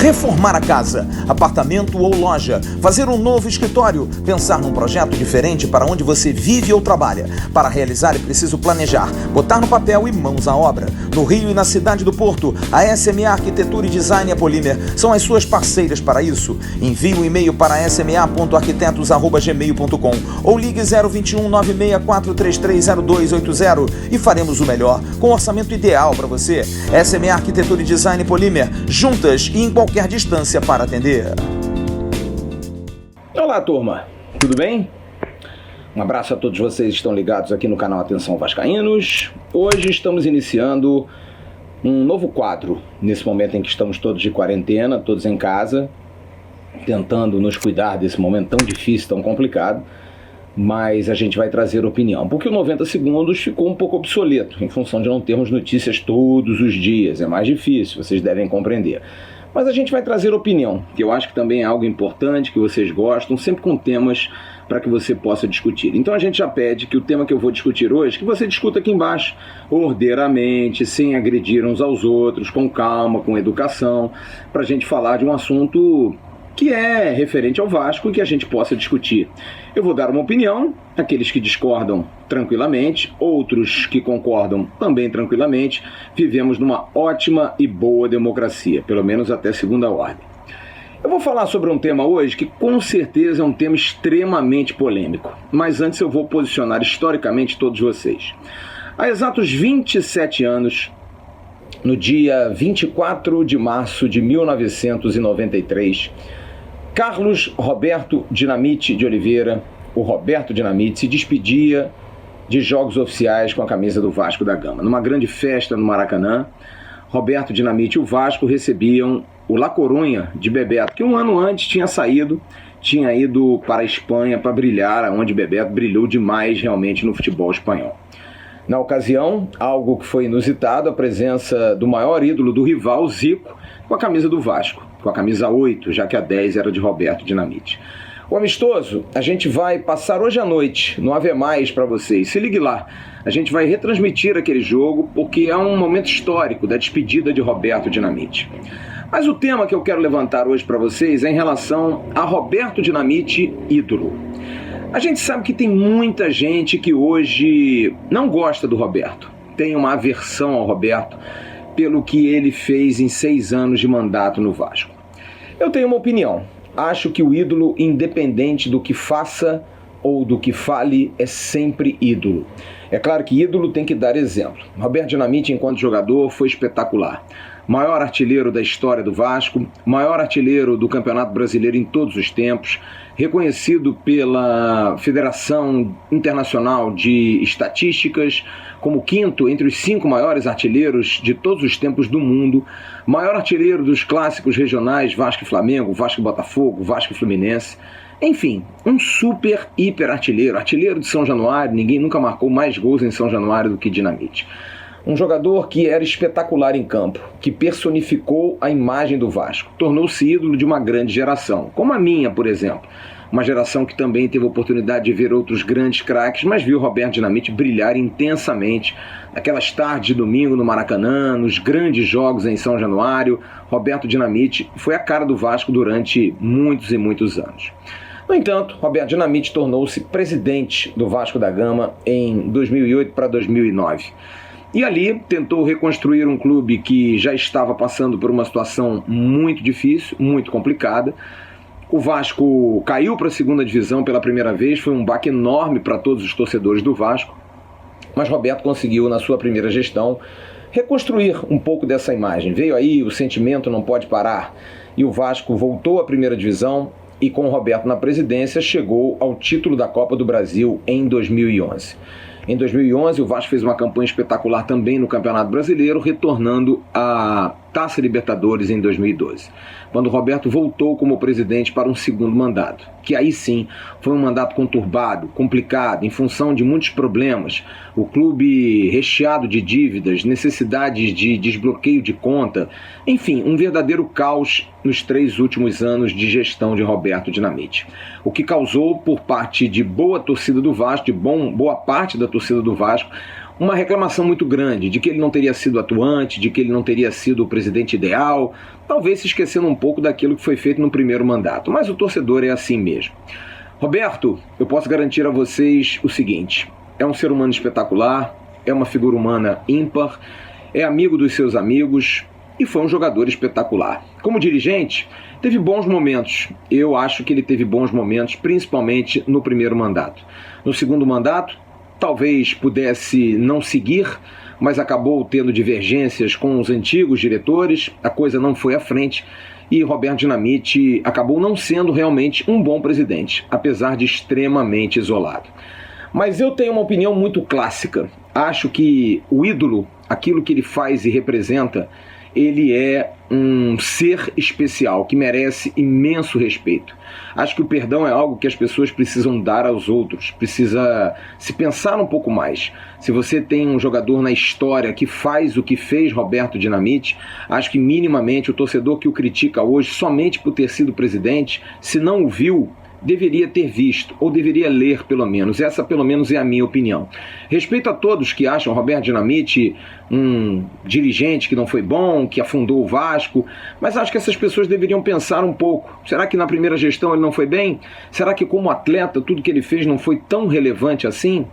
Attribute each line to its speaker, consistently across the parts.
Speaker 1: Reformar a casa, apartamento ou loja, fazer um novo escritório, pensar num projeto diferente para onde você vive ou trabalha. Para realizar é preciso planejar, botar no papel e mãos à obra. No Rio e na cidade do Porto, a SMA Arquitetura e Design e a Polímer são as suas parceiras para isso. Envie um e-mail para sma.arquitetos@gmail.com ou ligue 021 964330280 e faremos o melhor com o orçamento ideal para você. SMA Arquitetura e Design e Polímer, juntas e em qualquer distância para atender.
Speaker 2: Olá, turma, tudo bem? Um abraço a todos vocês que estão ligados aqui no canal Atenção Vascaínos. Hoje estamos iniciando um novo quadro, nesse momento em que estamos todos de quarentena, todos em casa, tentando nos cuidar desse momento tão difícil, tão complicado, mas a gente vai trazer opinião, porque o 90 segundos ficou um pouco obsoleto, em função de não termos notícias todos os dias, é mais difícil, vocês devem compreender. Mas a gente vai trazer opinião, que eu acho que também é algo importante, que vocês gostam, sempre com temas para que você possa discutir. Então a gente já pede que o tema que eu vou discutir hoje, que você discuta aqui embaixo, ordeiramente, sem agredir uns aos outros, com calma, com educação, para a gente falar de um assunto que é referente ao Vasco e que a gente possa discutir. Eu vou dar uma opinião, aqueles que discordam tranquilamente, outros que concordam também tranquilamente. Vivemos numa ótima e boa democracia, pelo menos até segunda ordem. Eu vou falar sobre um tema hoje que com certeza é um tema extremamente polêmico, mas antes eu vou posicionar historicamente todos vocês. Há exatos 27 anos, no dia 24 de março de 1993, Carlos Roberto Dinamite de Oliveira, o Roberto Dinamite, se despedia de jogos oficiais com a camisa do Vasco da Gama. Numa grande festa no Maracanã, Roberto Dinamite e o Vasco recebiam o La Coruña de Bebeto, que um ano antes tinha ido para a Espanha para brilhar, onde Bebeto brilhou demais realmente no futebol espanhol. Na ocasião, algo que foi inusitado, a presença do maior ídolo do rival, Zico, com a camisa do Vasco, com a camisa 8, já que a 10 era de Roberto Dinamite. O amistoso, a gente vai passar hoje à noite, no Ave Mais para vocês. Se ligue lá, a gente vai retransmitir aquele jogo, porque é um momento histórico da despedida de Roberto Dinamite. Mas o tema que eu quero levantar hoje para vocês é em relação a Roberto Dinamite, ídolo. A gente sabe que tem muita gente que hoje não gosta do Roberto, tem uma aversão ao Roberto pelo que ele fez em 6 anos de mandato no Vasco. Eu tenho uma opinião. Acho que o ídolo, independente do que faça ou do que fale, é sempre ídolo. É claro que ídolo tem que dar exemplo. Roberto Dinamite, enquanto jogador, foi espetacular. Maior artilheiro da história do Vasco, maior artilheiro do Campeonato Brasileiro em todos os tempos, reconhecido pela Federação Internacional de Estatísticas como 5º entre os 5 maiores artilheiros de todos os tempos do mundo, maior artilheiro dos clássicos regionais Vasco e Flamengo, Vasco e Botafogo, Vasco e Fluminense. Enfim, um super, hiper artilheiro, artilheiro de São Januário, ninguém nunca marcou mais gols em São Januário do que Dinamite. Um jogador que era espetacular em campo, que personificou a imagem do Vasco, tornou-se ídolo de uma grande geração, como a minha, por exemplo. Uma geração que também teve a oportunidade de ver outros grandes craques, mas viu Roberto Dinamite brilhar intensamente naquelas tardes de domingo no Maracanã, nos grandes jogos em São Januário. Roberto Dinamite foi a cara do Vasco durante muitos e muitos anos. No entanto, Roberto Dinamite tornou-se presidente do Vasco da Gama em 2008 para 2009. E ali tentou reconstruir um clube que já estava passando por uma situação muito difícil, muito complicada. O Vasco caiu para a segunda divisão pela primeira vez, foi um baque enorme para todos os torcedores do Vasco, mas Roberto conseguiu, na sua primeira gestão, reconstruir um pouco dessa imagem. Veio aí o sentimento não pode parar, e o Vasco voltou à primeira divisão e com o Roberto na presidência chegou ao título da Copa do Brasil em 2011. Em 2011, o Vasco fez uma campanha espetacular também no Campeonato Brasileiro, retornando à Taça Libertadores em 2012, quando Roberto voltou como presidente para um segundo mandato, que aí sim foi um mandato conturbado, complicado, em função de muitos problemas, o clube recheado de dívidas, necessidades de desbloqueio de conta, enfim, um verdadeiro caos nos 3 últimos anos de gestão de Roberto Dinamite, o que causou por parte de boa torcida do Vasco, de boa parte da torcida do Vasco, uma reclamação muito grande de que ele não teria sido atuante, de que ele não teria sido o presidente ideal, talvez se esquecendo um pouco daquilo que foi feito no primeiro mandato, mas o torcedor é assim mesmo. Roberto, eu posso garantir a vocês o seguinte, é um ser humano espetacular, é uma figura humana ímpar, é amigo dos seus amigos e foi um jogador espetacular. Como dirigente, teve bons momentos, eu acho que ele teve bons momentos, principalmente no primeiro mandato. No segundo mandato, talvez pudesse não seguir, mas acabou tendo divergências com os antigos diretores, a coisa não foi à frente e Roberto Dinamite acabou não sendo realmente um bom presidente, apesar de extremamente isolado. Mas eu tenho uma opinião muito clássica. Acho que o ídolo, aquilo que ele faz e representa, ele é um ser especial, que merece imenso respeito. Acho que o perdão é algo que as pessoas precisam dar aos outros, precisa se pensar um pouco mais. Se você tem um jogador na história que faz o que fez Roberto Dinamite, acho que minimamente o torcedor que o critica hoje somente por ter sido presidente, se não o viu, deveria ter visto, ou deveria ler pelo menos. Essa pelo menos é a minha opinião. Respeito a todos que acham Roberto Dinamite um dirigente que não foi bom, que afundou o Vasco, mas acho que essas pessoas deveriam pensar um pouco. Será que na primeira gestão ele não foi bem? Será que como atleta tudo que ele fez não foi tão relevante assim?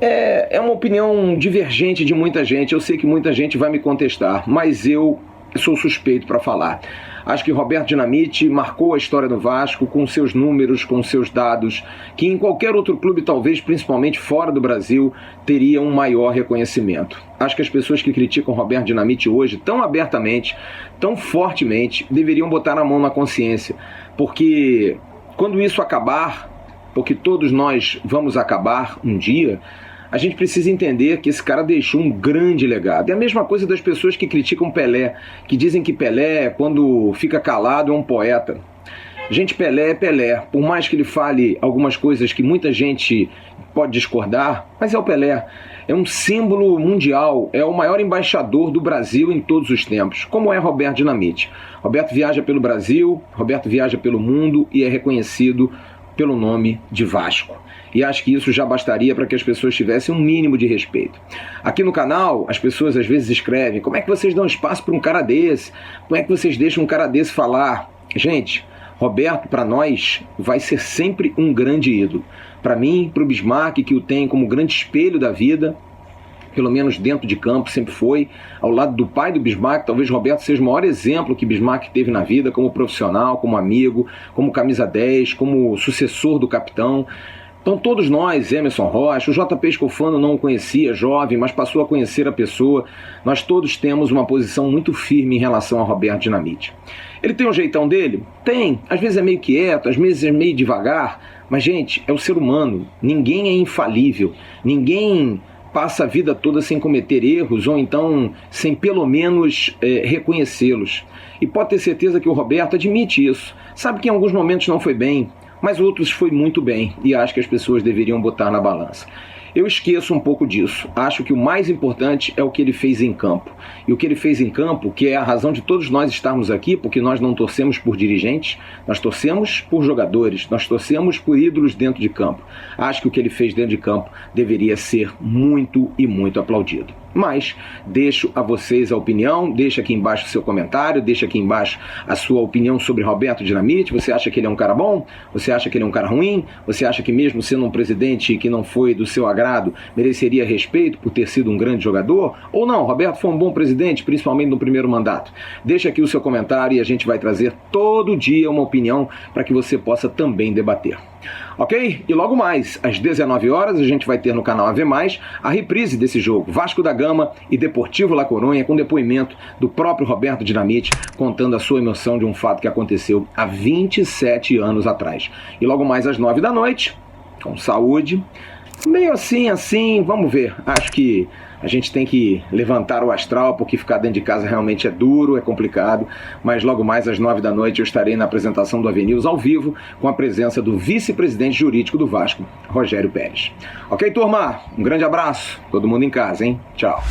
Speaker 2: É uma opinião divergente de muita gente. Eu sei que muita gente vai me contestar, mas eu sou suspeito para falar. Acho que Roberto Dinamite marcou a história do Vasco com seus números, com seus dados, que em qualquer outro clube, talvez principalmente fora do Brasil, teria um maior reconhecimento. Acho que as pessoas que criticam Roberto Dinamite hoje, tão abertamente, tão fortemente, deveriam botar a mão na consciência, porque quando isso acabar, porque todos nós vamos acabar um dia, a gente precisa entender que esse cara deixou um grande legado. É a mesma coisa das pessoas que criticam Pelé, que dizem que Pelé, quando fica calado, é um poeta. Gente, Pelé é Pelé. Por mais que ele fale algumas coisas que muita gente pode discordar, mas é o Pelé. É um símbolo mundial, é o maior embaixador do Brasil em todos os tempos, como é Roberto Dinamite. Roberto viaja pelo Brasil, Roberto viaja pelo mundo e é reconhecido pelo nome de Vasco. E acho que isso já bastaria para que as pessoas tivessem um mínimo de respeito. Aqui no canal, as pessoas às vezes escrevem: como é que vocês dão espaço para um cara desse? Como é que vocês deixam um cara desse falar? Gente, Roberto, para nós, vai ser sempre um grande ídolo. Para mim, para o Bismarck, que o tem como grande espelho da vida, pelo menos dentro de campo, sempre foi, ao lado do pai do Bismarck, talvez Roberto seja o maior exemplo que Bismarck teve na vida, como profissional, como amigo, como camisa 10, como sucessor do capitão. Então todos nós, Emerson Rocha, o JP Scofano não o conhecia jovem, mas passou a conhecer a pessoa, nós todos temos uma posição muito firme em relação a Roberto Dinamite. Ele tem um jeitão dele? Tem, às vezes é meio quieto, às vezes é meio devagar, mas gente, é o ser humano, ninguém é infalível, ninguém passa a vida toda sem cometer erros ou então sem pelo menos reconhecê-los. E pode ter certeza que o Roberto admite isso, sabe que em alguns momentos não foi bem, mas outros foi muito bem e acho que as pessoas deveriam botar na balança. Eu esqueço um pouco disso. Acho que o mais importante é o que ele fez em campo. E o que ele fez em campo, que é a razão de todos nós estarmos aqui, porque nós não torcemos por dirigentes, nós torcemos por jogadores, nós torcemos por ídolos dentro de campo. Acho que o que ele fez dentro de campo deveria ser muito e muito aplaudido. Mas deixo a vocês a opinião, deixa aqui embaixo o seu comentário, deixa aqui embaixo a sua opinião sobre Roberto Dinamite. Você acha que ele é um cara bom? Você acha que ele é um cara ruim? Você acha que mesmo sendo um presidente que não foi do seu agrado, mereceria respeito por ter sido um grande jogador? Ou não, Roberto foi um bom presidente, principalmente no primeiro mandato? Deixa aqui o seu comentário e a gente vai trazer todo dia uma opinião para que você possa também debater. Ok? E logo mais, às 19 horas, a gente vai ter no canal AV+, a reprise desse jogo, Vasco da Gama e Deportivo La Coruña, com depoimento do próprio Roberto Dinamite, contando a sua emoção de um fato que aconteceu há 27 anos atrás. E logo mais às 9 da noite, com saúde, Meio assim, vamos ver. Acho que a gente tem que levantar o astral, porque ficar dentro de casa realmente é duro, é complicado, mas logo mais às 9 da noite eu estarei na apresentação do AVNews ao vivo, com a presença do vice-presidente jurídico do Vasco, Rogério Pérez. Ok, turma? Um grande abraço, todo mundo em casa, hein? Tchau.